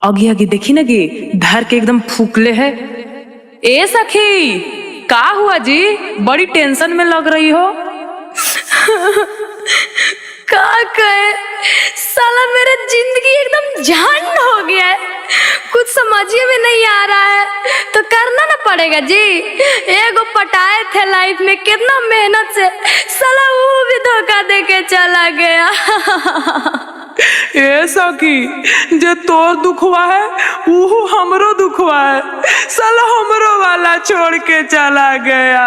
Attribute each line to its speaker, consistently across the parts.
Speaker 1: अगी अगी देखी ना कि धर के एकदम फूकले है। ए सखी, का हुआ जी? बड़ी टेंशन में लग रही हो।
Speaker 2: का कहे, साला मेरा जिंदगी एकदम झंड हो गया है। कुछ समझिए में नहीं आ रहा है तो करना ना पड़ेगा जी। एगो पटाए थे लाइफ में कितना मेहनत से, साला वो भी धोखा दे के चला गया।
Speaker 1: ए सखी, जे तोर दुखवा है वो हमरो दुखवा है। साला हमरो वाला छोड़ के चला गया।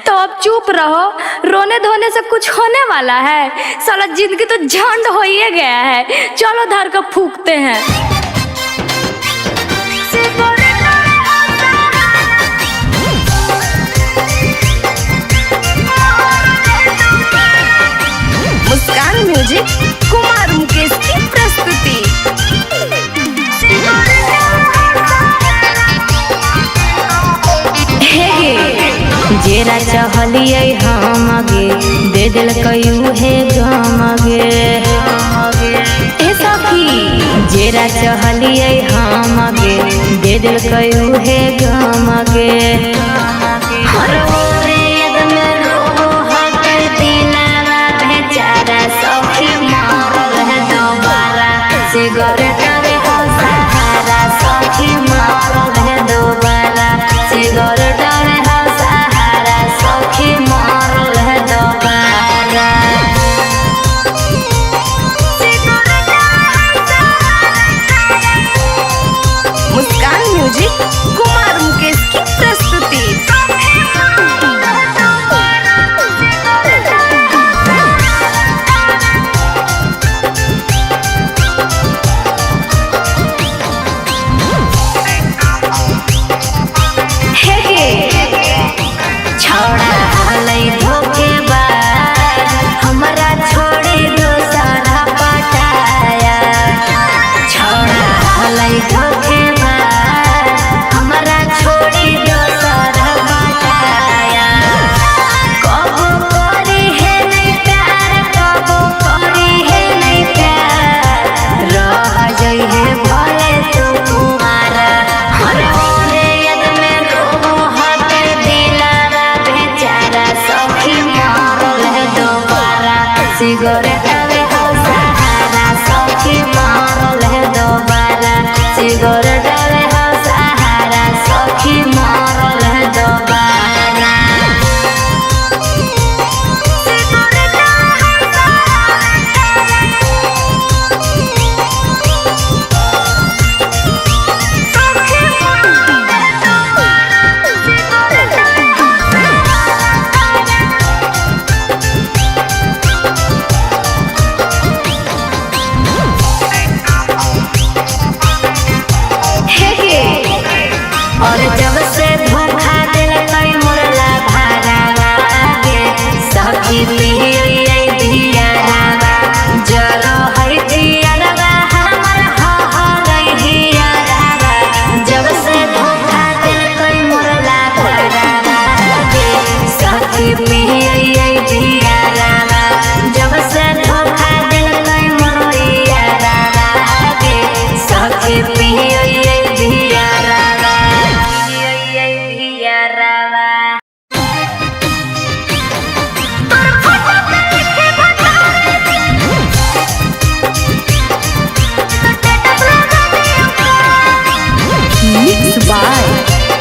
Speaker 2: तो अब चुप रहो, रोने धोने से कुछ होने वाला है? साला जिंदगी तो झंड हो ही गया है। चलो धर को फूकते हैं।
Speaker 3: मुस्कान म्यूजिक कुमार मुकेश की प्रस्तुति।
Speaker 2: जेरा चहलिए हम गे दे दिल कयू है गम गे। ए सखी, जेरा चहलिए हम गे दे दिल कयू है गम गे। सिगरेट रे हो सहारा सखी मारल है दोबारा। सिगरेट रे हो सहारा सखी मारल है दोबारा।
Speaker 3: मुस्कान म्यूजिक कुमार मुकेश की प्रस्तुति।
Speaker 2: सिगरेट रे हो सहारा सखी मारल है दोबारा। सिगरेट रे हो सहारा सखी मारल है दोबारा। और जब से धोखा दिल कई मुरला भारावा गे सखी पिहिए दियारावा। जरो है दियारावा हमर हा गई दियारावा। जब से धोखा दिल कई मुरला भारावा गे सखी पिहिए दियारावा। जब से धोखा दिल कई मुरला गे सखी पिहिए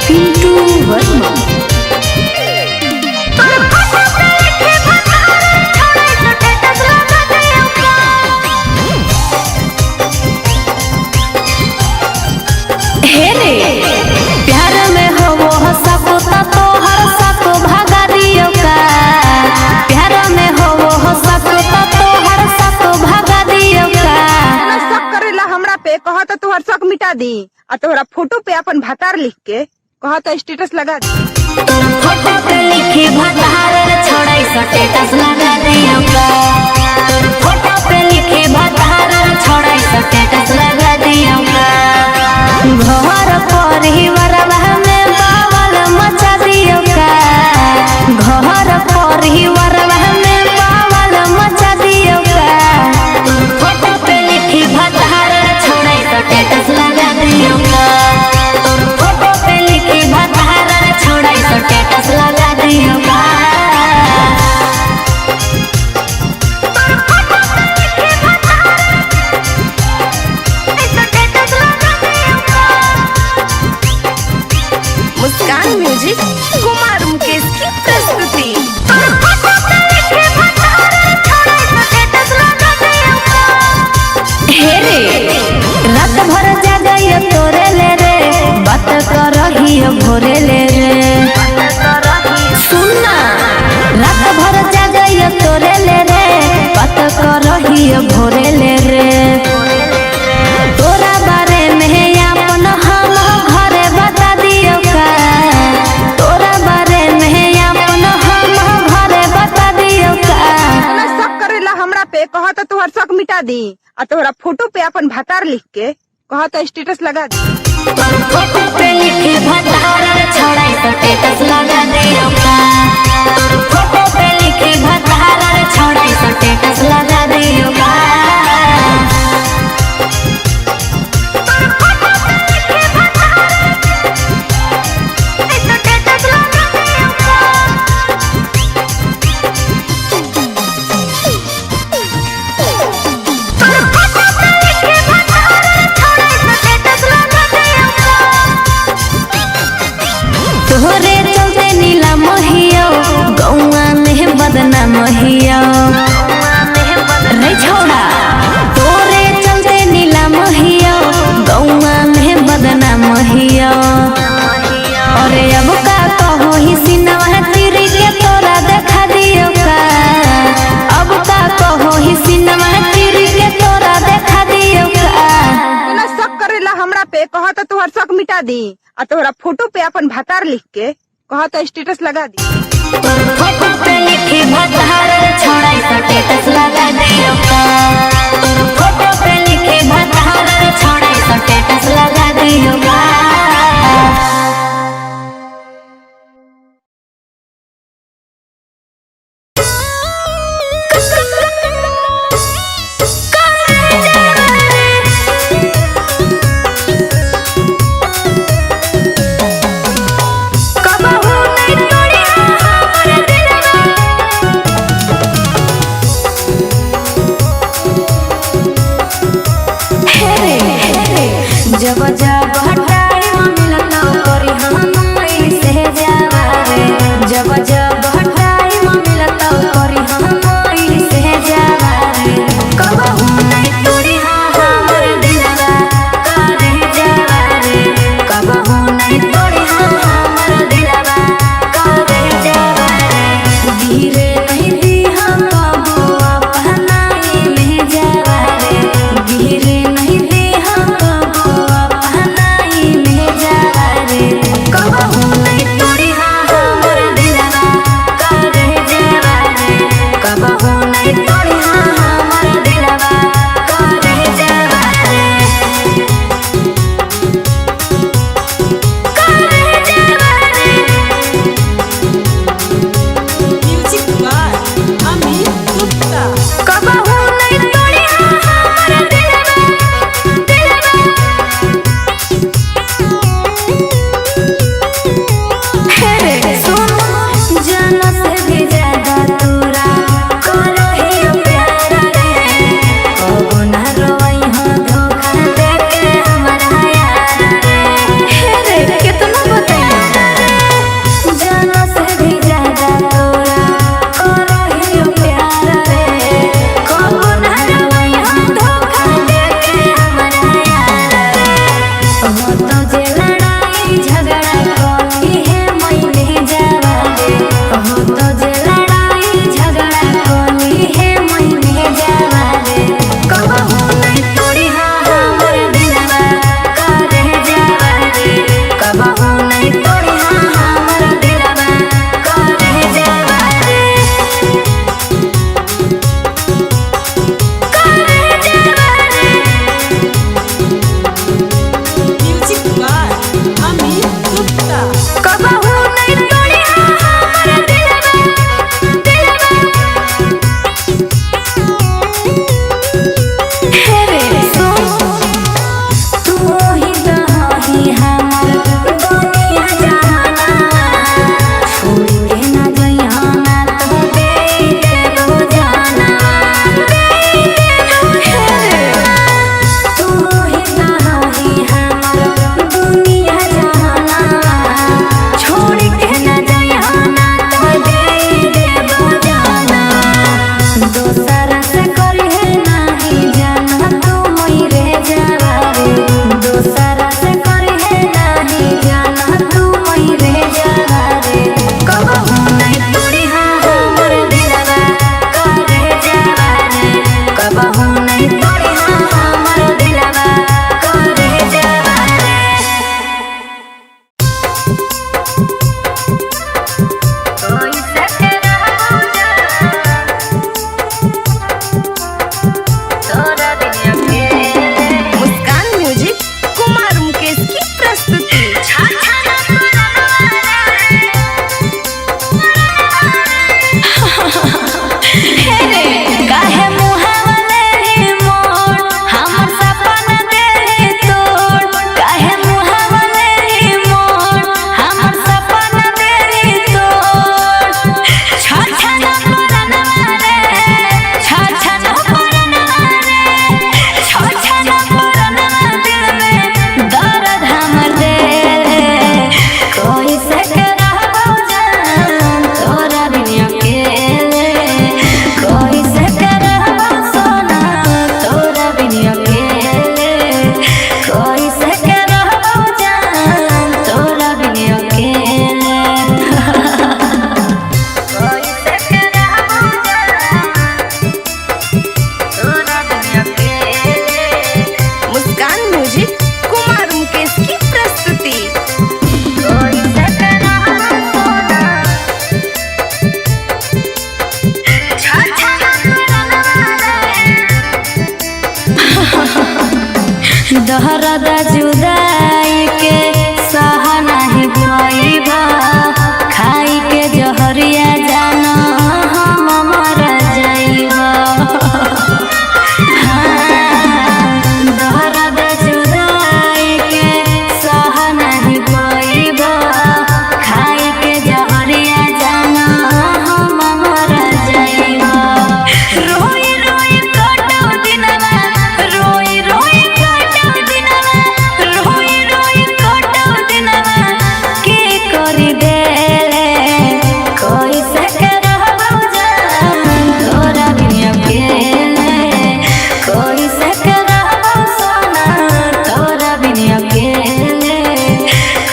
Speaker 2: पिंटू वर्मा। प्यार में हो वो सको तो हर सको भागा दियो का। प्यार में हो वो सको तो हर सको भागा दियो का।
Speaker 3: शक करेला हमरा पे कहा तो तुहर शक मिटा दी और तोहरा फोटो पे अपन भतार लिख के कहा तो स्टेटस लगा दी।
Speaker 2: फोटो पे लिखी भतार छोड़ाई स्टेटस लगा दियो का। फोटो पे लिखी भतार छोड़ाई स्टेटस लगा दियो का। घर परिवार में बावल मचा दियो का। घर परिवार में बावल मचा दियो का। फोटो पे लिखी भतार छोड़ाई रात भर जागइयो तोरे ले रे, बात करहियो भोरे ले रे। सुनना रात भर जागइयो तोरे ले रे, बात करहियो भोरे ले रे। तोरा बारे में अपन हम घरे बता दियो का, तोरा बारे में अपन हम घरे बता दियो का।
Speaker 3: ना शक करेला हमरा पे, कहा तो तुहर शक मिटा दी। आ तोहरा फोटो पे अपन भतार लिख के कहा तो स्टेटस लगा दी।
Speaker 2: फोटो पे लिखे भतार छोड़ा स्टेटस लगा दियो का। फोटो पे लिखे भतार छोड़ा स्टेटस लगा दियो का। तोहरे चलते नीला महियो गौआ में बदना महियो रे छोड़ा। तोरे चलते नीला महियो गौआ में बदना महियो। अरे अब का कहो ही सिनवा तिरी के तोरा देखा दियो का। अब का कहो ही सिनवा तिरी के तोरा देखा दियो का।
Speaker 3: ना शक करेला हमरा पे, कहा तो तुहर शक मिटा दी। आ तोहरा फोटो पे अपन भतार लिख के कहा तो स्टेटस लगा दी।
Speaker 2: फोटो पे लिखे भतार छोड़ा स्टेटस लगा दियो का। फोटो पे लिखे भतार छोड़ा स्टेटस लगा दियो का। जब जब हटाई मिलता करी हम से जावा रे। जब जब हटाई मिलता करी हम से जावा रे। कबहू नहीं तोड़ी हमर दिलवा करे जावा रे। कबहू नहीं तोड़ी हमर दिलवा करे जावा रे। धीरे नहीं दी हम कबो अपनाई में जावा रे। धीरे नहीं दी हम कबो अपनाई दहरद जुदाई के सह नहीं पाइबा खाई के जहरिया जाना हम मर जाइबा दहरद जुदाई के सह नहीं पाइबा खाई के जहरिया जाना हम मर जाइबा रोई रोई कटो दिनवा रोई रोई कटो दिनवा रोई रोई कटो दिनवा के करी देले कोई से के रहबो जान तोरा बिना अकेले कोई से के रहबो सोना तोरा बिना अकेले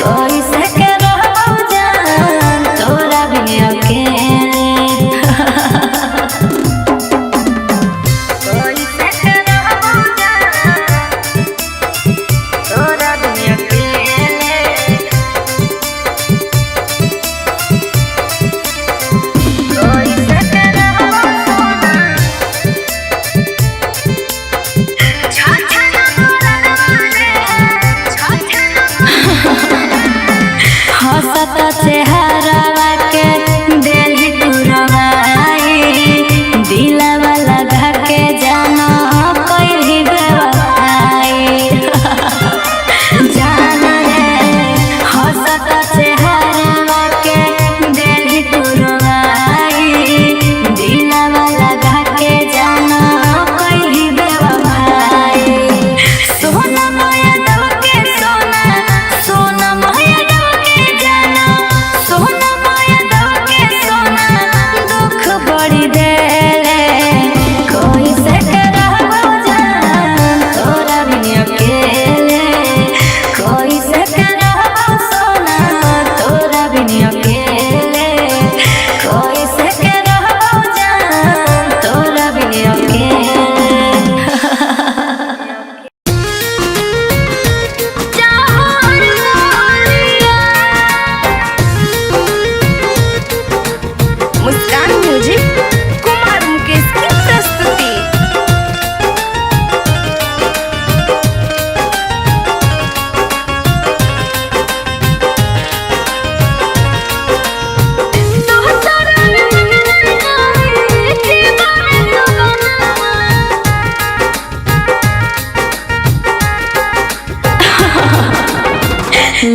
Speaker 2: कोई से के रहबो जान तोरा बिना अकेले कोई से के रहबो जान तोरा बिना अकेले कोई से के रहबो सोना छछना तोरा रे छछना हसत चेहरावा के देली तुरवाई दिलवा लगा के जाना कइली बेवफाई जान रे हसत चेहरावा के देली तुरवाई दिलवा लगा के जाना कइली बेवफाई सोना माया दव के सोना सोना माया दव के जाना सोना माया दव के सोना दुख बड़ी देले कोई से के रहबो जान तोरा बिना अकेले कोई से के रहबो सोना तोरा बिना अकेले कोई से के रहबो जान तोरा बिना अकेले चाहर मोरिया
Speaker 3: मुस्कान म्यूजिक कुमार मुकेश की प्रस्तुति।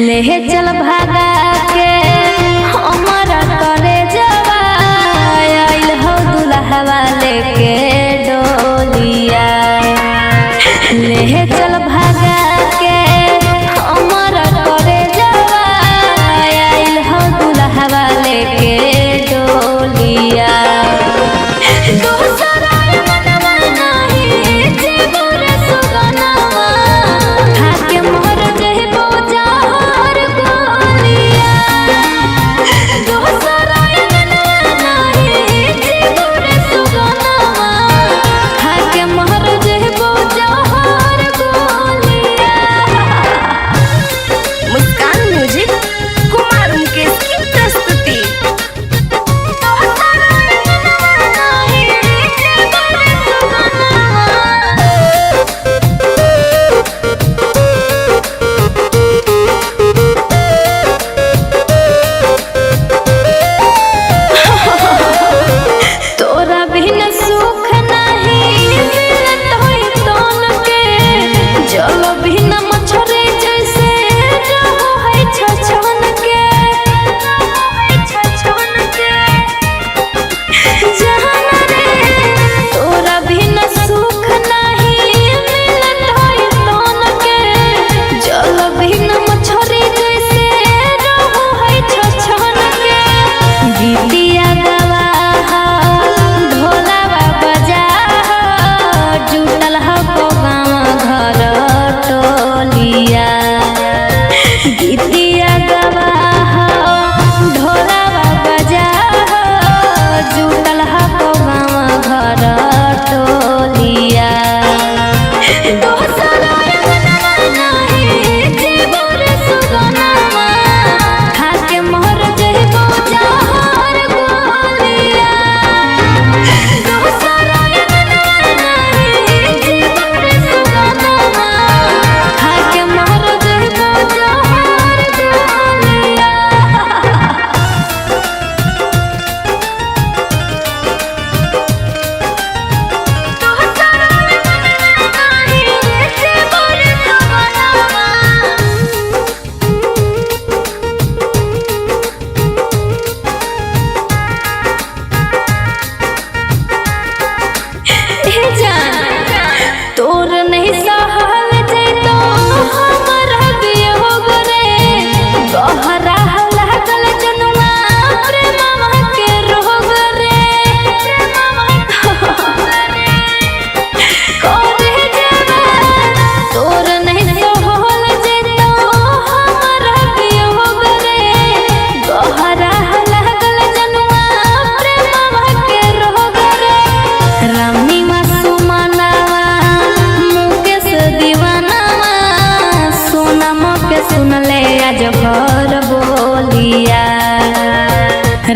Speaker 2: ले चल भागा के हमारा करे जवा आइल हो दुल्हवा लेके डोलिया ले चल भागा के हमारा करे जवा आइल हो दुल्हवा लेके डोलिया दोसरा मनवा नाही जीवन सुगनवा खाके मोर जइबो जहर गोलिया आज भर बोलिया।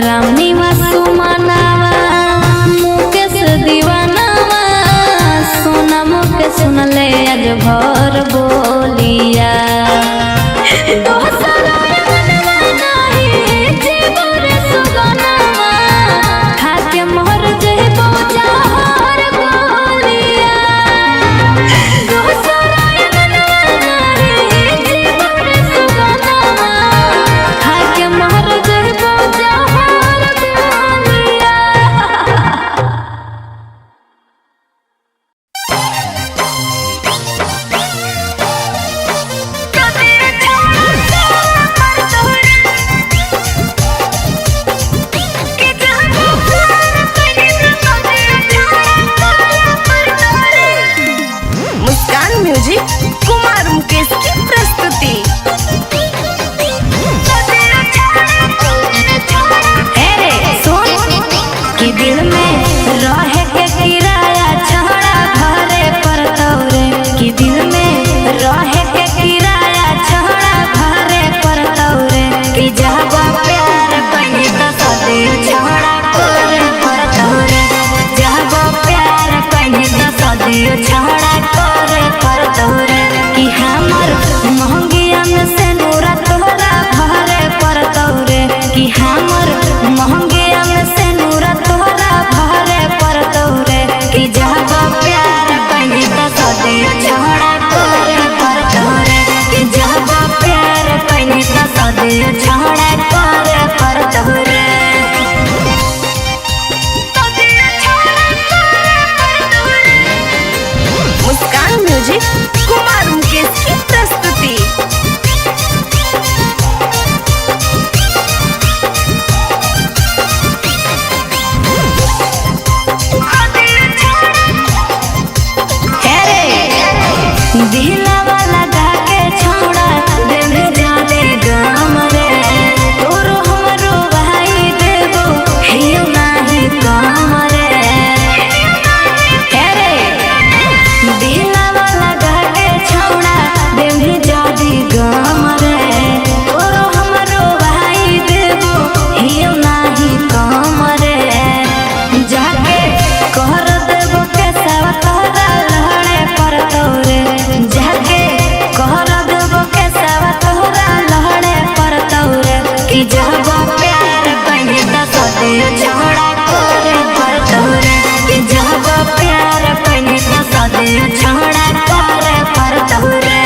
Speaker 2: रामनी सुमनावा मुकेश दीवानावा सोना मुके सुनले आज भर बोलिया।
Speaker 3: कुमार मुकेश की प्रस्तुति।
Speaker 2: कि दिल में रहे के किराया छड़ा घरे पर तौरे। कि दिल में रहे के किराया छड़ा घरे पर तौरे। कि जब प्यार कहीं तो सदी छड़ा करे पर तौरे। जब प्यार कहीं तो सदी छड़ा करे पर तौरे। कि हमर महंगिया में से नूरा तोरा घरे पर तौरे। कि हमर महंगिया में से नूरा तोरा घरे पर तौरे। कि जब प्यार कहीं तो सदी छड़ा करे पर तौरे। कि जब प्यार कहीं तो सदी छड़ा करे पर तौरे।
Speaker 3: मुस्कान म्यूजिक कुमार मुकेश की प्रस्तुति।
Speaker 2: दिलावा लगा के छोड़ा दिल जाने गम रे। तोरो हमरो भाई देबो हियो नाही कम रे। दिलावा लगा के छोड़ा दिल जाने गम रे। तोरो हमरो भाई देबो हियो नाही कम रे। जाके कहर देबो के सब तोरा लहड़े पर तौरे। जाके कहर देबो के सब तोरा लहड़े पर तौरे। कि जब प्यार कहीं तो सदी छड़ा करे पर तौरे। कि जब प्यार कहीं तो सदी छड़ा करे पर तौरे।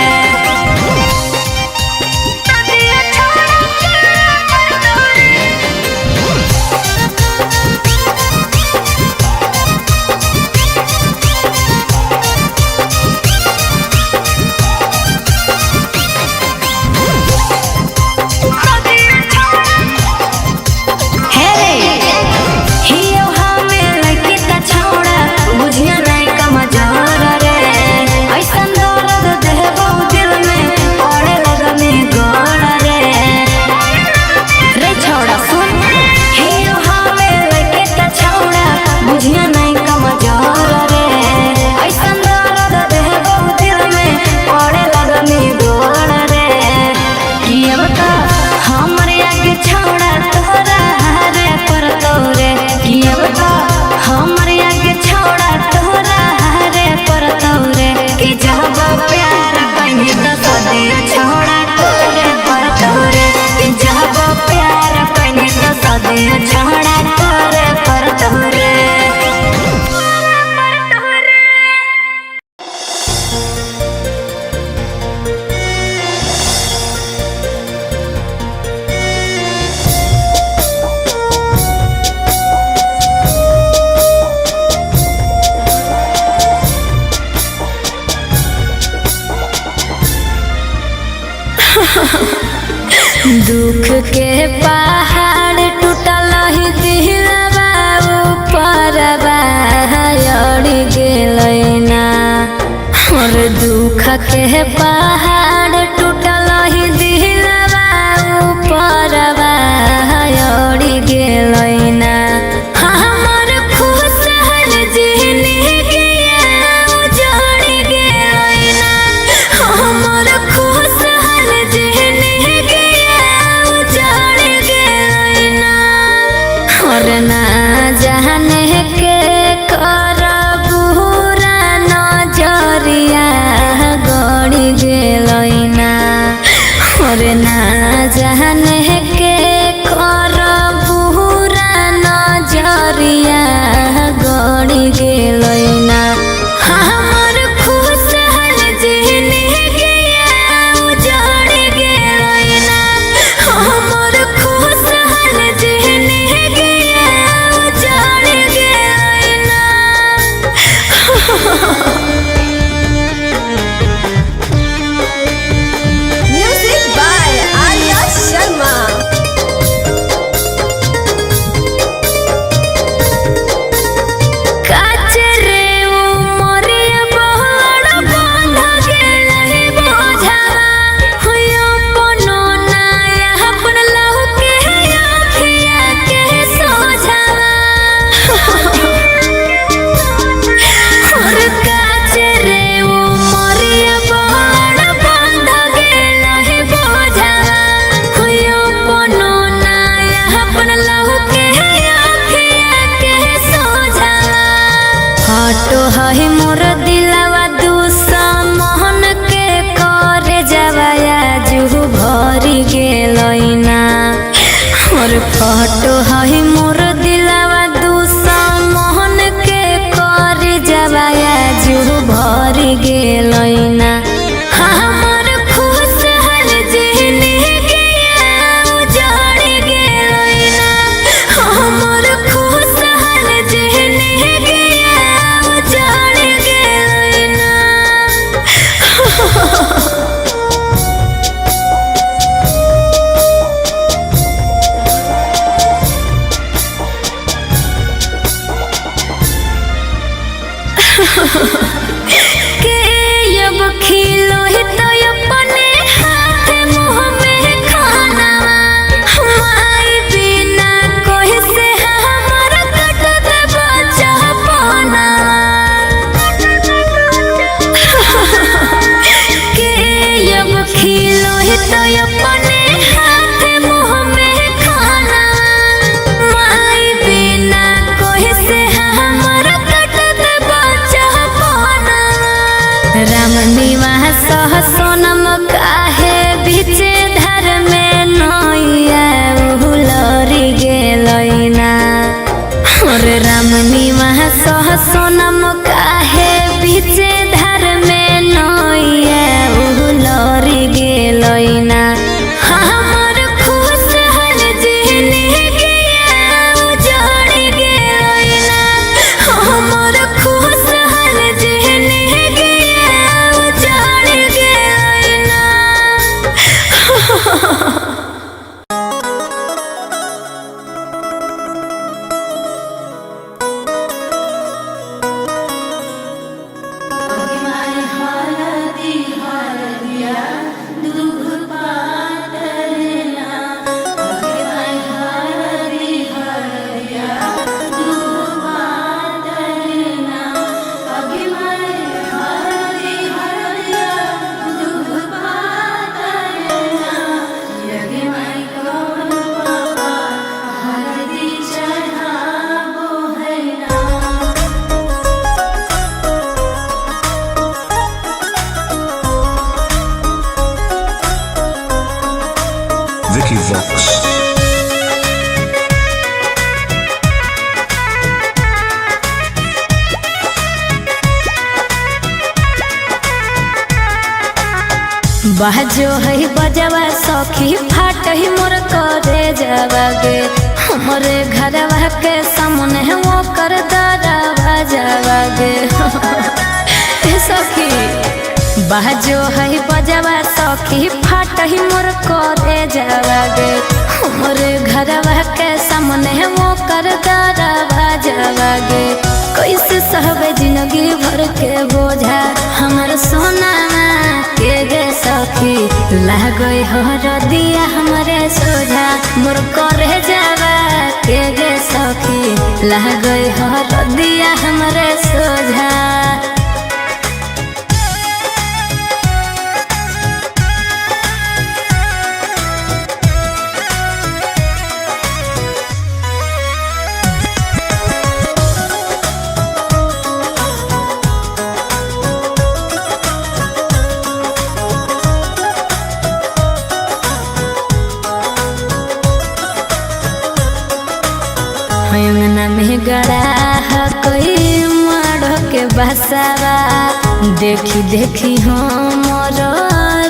Speaker 2: हियो हमें लड़की ता छोड़ा बुझिया नहीं कमजोर रे। ऐसन दर्द देबो दिल में पड़े लगने गोड़ रे। रे छोड़ा सुन हियो हमें लड़की ता छोड़ा बुझिया नहीं कमजोर रे। ऐसन दर्द देबो दिल में पड़े लगने गोड़ रे। कि अब तो हमरे आगे छोड़ा तोरा हारे पर तौरे। कि अब तो हमरे आगे छोड़ा तोरा हारे पर तौरे। कि जब प्यार कहीं तो सदी छोड़ा करे पर तौरे। कि जब प्यार कहीं तो सदी छोड़ा करे पर तौरे। दुख के पहाड़ टूटल ही दिलवा ऊपर अड़ी गेलैना। और दुख के पहाड़ टूटल ही दिलवा ऊपर अड़ी गेलैना। हमर खुशहाल जिंदगी उजड़ गेलैना। हमर खुशहाल जिंदगी हटो है मोर दिलावा दूसा मोहन के कर जवाया जो भर गेलैना हमर खुश हल जेने गया उजड़ गेलैना हमर खुश हल जेने गया उजड़ गेलैना के अब खिलो ही तो अपने हाथ मुँह में खाना हमारी बिना कोई से हमारा कट दे बचा पाना के अब खिलो ही तो अपने हाथ मुँह में खाना हमारी बिना कोई से हमारा कट दे बचा पाना राम निवास सोनम काहे बीचे धर में नैया उलरी गेलैना और राम निवास सोनम काहे बीचे धर में नैया उलरी गेलैना हमर खुश हल जेने गया उजड़ गेलैना हमर खुश हल जेने गया उजड़ गेलैना
Speaker 4: Vicky Vox.
Speaker 2: बाजो है बजवा सखी फाट ही मोर करे जावागे हमरे घरवा के सामने वो कर दरवा जावागे ए सखी बाजो है बजवा सखी फाट ही मोर करे जावागे हमरे घरवा के सामने वो कर दरवा जावागे कैसे सहबे जिंदगी भर के बोझा हमर सोना के गे सखी लागई हर दिया हमरे सोझा मोर करे जावा के गे सखी लागई हर दिया हमरे सोझा अंगना में गड़ा कोई मारो के बसावा देखी देखी हमर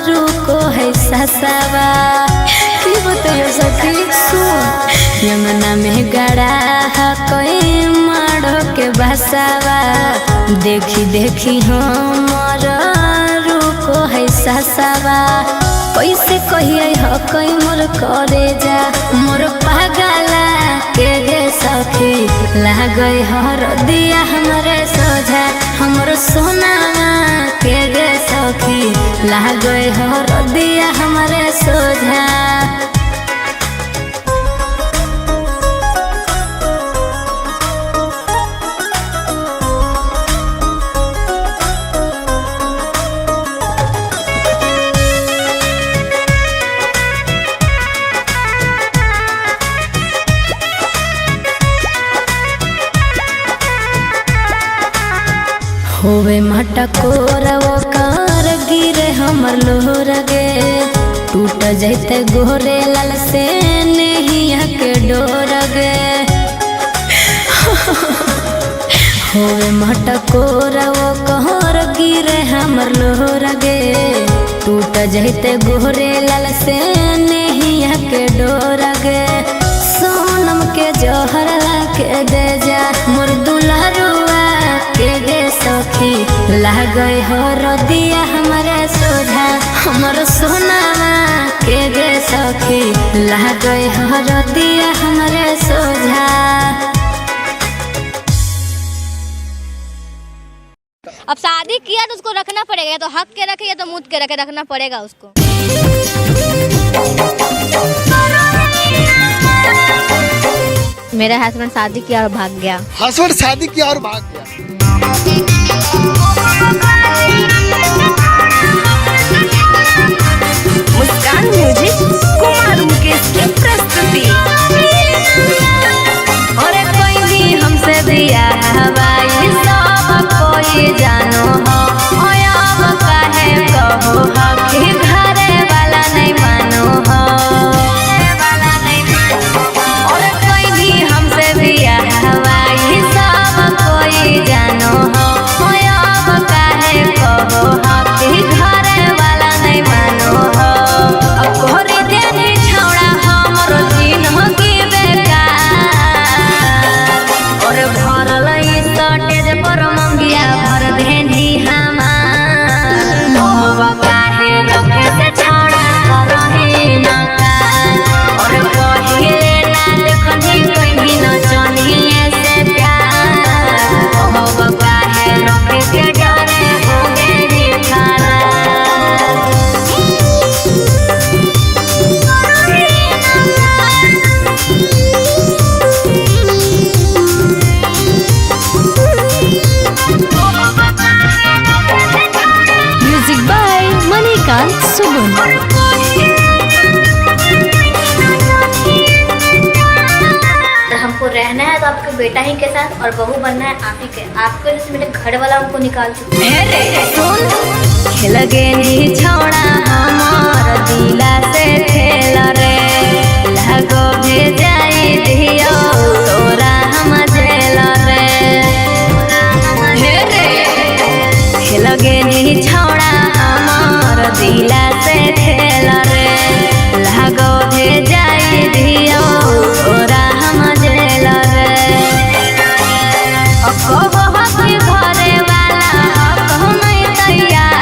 Speaker 2: रुको है ससावा की बतायो सखी सुन अंगना में गड़ा कोई मारो के बसावा देखी देखी हमर रुको है ससावा कैसे कहिए हो कोई मोर करे जा मोर पागला के गे सखी लागई हर दिया हमरे सोझा हमर सोना के गे सखी लागई हर दिया हमरे सोझा होवे मटकोर कर गिरे हमर लोहर गे टूट जैते गोरे लाल से नहिया के डोर होवे मटकोर वो कहर गिरे हमर लोहर गे टूट जहिते गोरे लाल से नहिया के डोर गे सोनम के जोहर के दे जा मोर दुल्हरुआ के गे सखी लागै हो रदिया हमरे सोझा हमर सोनावा के गे सखी लागै हो रदिया हमरे सोझा।
Speaker 5: अब शादी किया तो उसको रखना पड़ेगा, या तो हक के रखे या तो मुद के रखे, रखना पड़ेगा उसको। मेरा हस्बैंड शादी किया और भाग गया।
Speaker 6: हस्बैंड शादी किया और भाग गया।
Speaker 3: मुस्कान म्यूजिक कुमार मुकेश की प्रस्तुति।
Speaker 2: और कोई भी हमसे दिया हवाई सब कोई जानो हो अब काहे कहो हो कि घरे वाला नहीं मानो हो और कोई भी हमसे दिया हवाई सब कोई जानो हो अब काहे कहो हो कि घरे वाला नहीं मानो हो अब कोरी देनी छौड़ा हमरो दिन हो की बेकार और भरल स्टेज पर मंगिया भर देनी हमार होवा काहे रखे से छौड़ा करही न काल और पहिले ना देखनी कोई भी न चनिए से प्यार होवा काहे रखे के डरे हो गेली खराब। म्यूजिक बाय मणिकांत सुगम।
Speaker 5: हमको रहना है तो आपके बेटा ही के साथ और बहू बनना है आप ही के। आपके वजह से मेरे घर वाला हमको निकाल चुके हैं।
Speaker 2: खेल गेली छौड़ा हमार दिला से खेल रे लगो भेजाई दियो तोरा हम जेल रे खेल गेली छौड़ा हमार दिला से खेल रे लगो भेजाई दियो तोरा हम जेल रे घरे वाला नहीं तैयार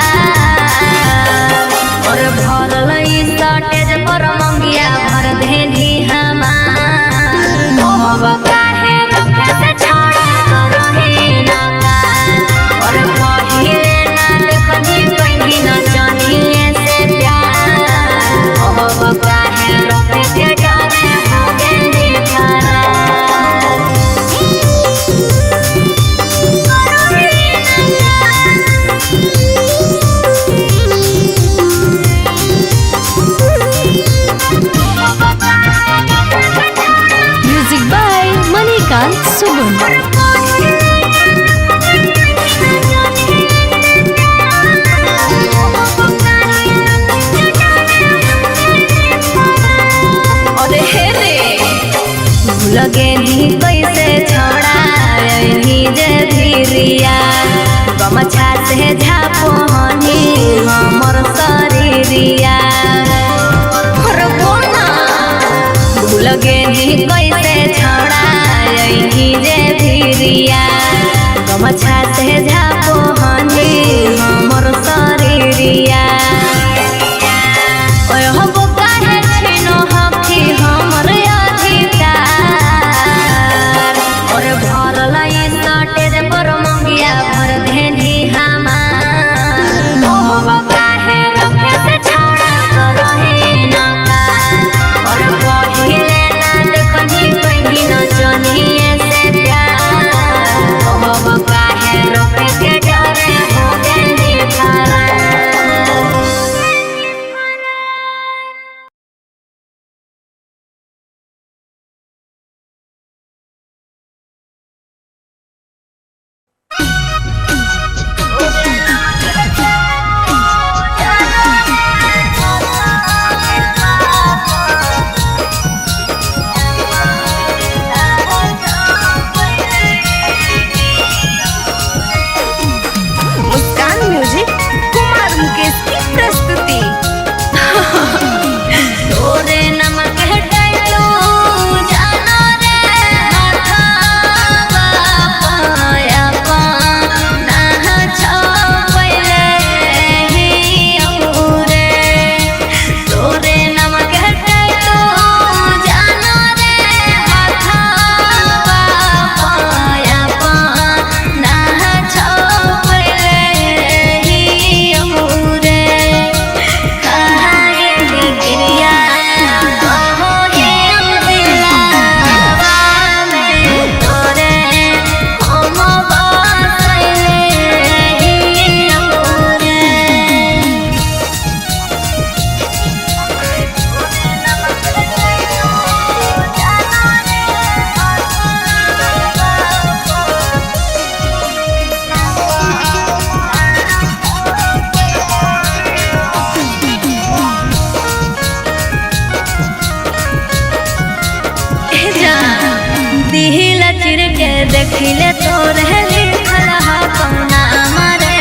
Speaker 2: देखिले तोरे लिखल हा कौना मरे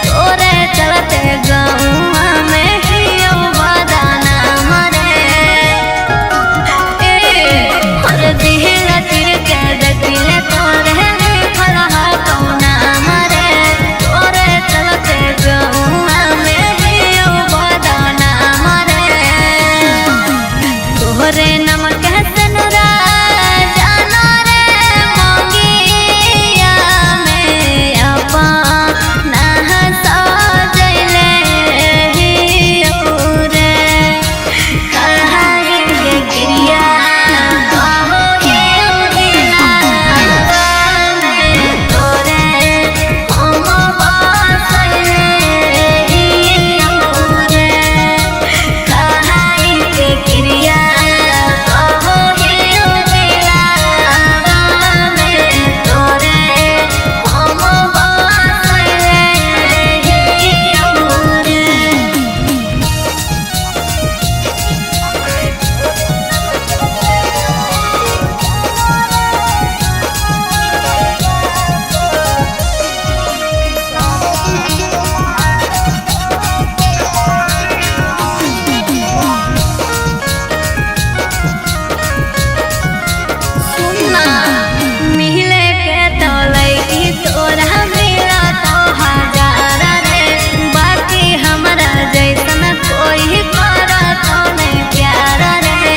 Speaker 2: तोरे चलते गौआ में हियो बदाना मरे और दिल चिर के देखिले तोरे लिखल हा कौना मरे तोरे चलते गौआ में हियो बदाना मरे तोरे नमक सनरा जाना रे मोगिया में अपा ना सजले हियो रे कहाई के गिरिया कहो हियो दिलावा में तोरे हम बसले हियो रे कहाई के गिरिया मिले के तो लैकी तोरा मिला तो हजार रे बाकी हमरा जैसन कोई करा तो नहीं प्यार रे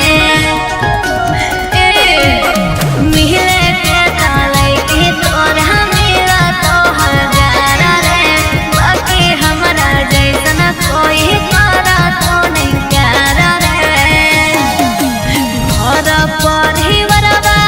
Speaker 2: मिले के तो लैकी तोरा मिला तो हजार रे बाकी हमरा जैसन कोई करा तो नहीं प्यार रे घर परिवारवा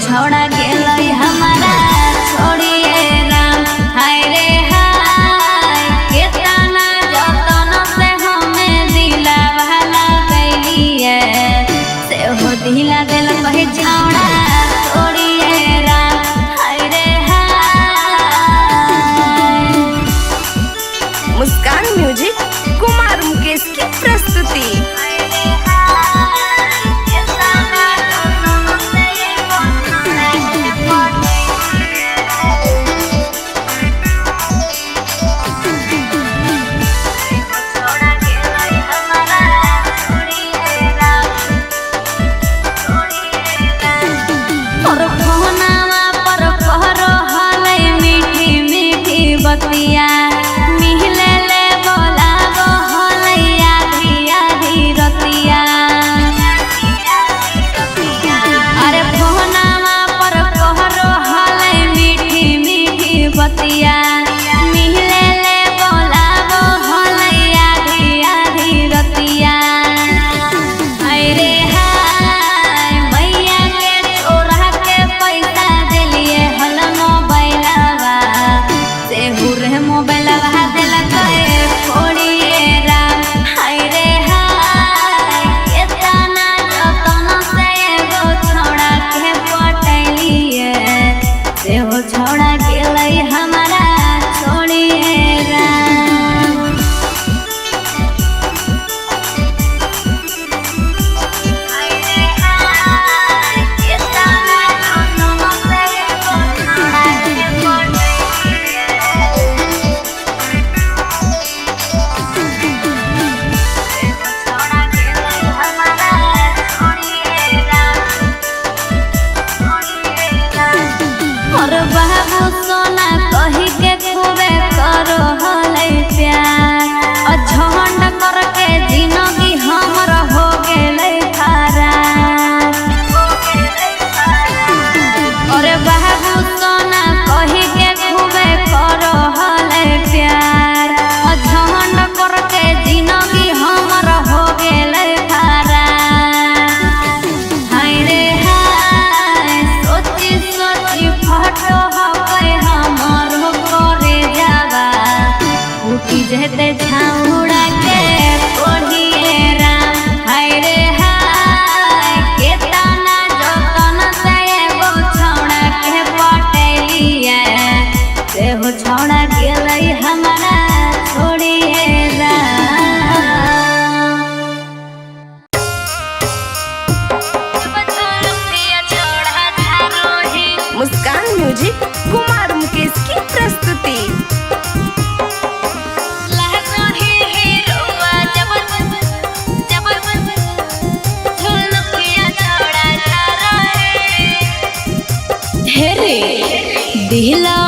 Speaker 2: छोड़ा गेलै हमारा छोड़िए राम हाय रे हाय केतना जतन से हमें दिला वाला कैलिए से हो दिला दिल कहे छौड़ा छोड़िए राम हाय रे हाय।
Speaker 7: मुस्कान म्यूजिक कुमार मुकेश की प्रस्तुति।
Speaker 2: बतिया मिहिले ले बोला गो होलैया धिया धीर दिला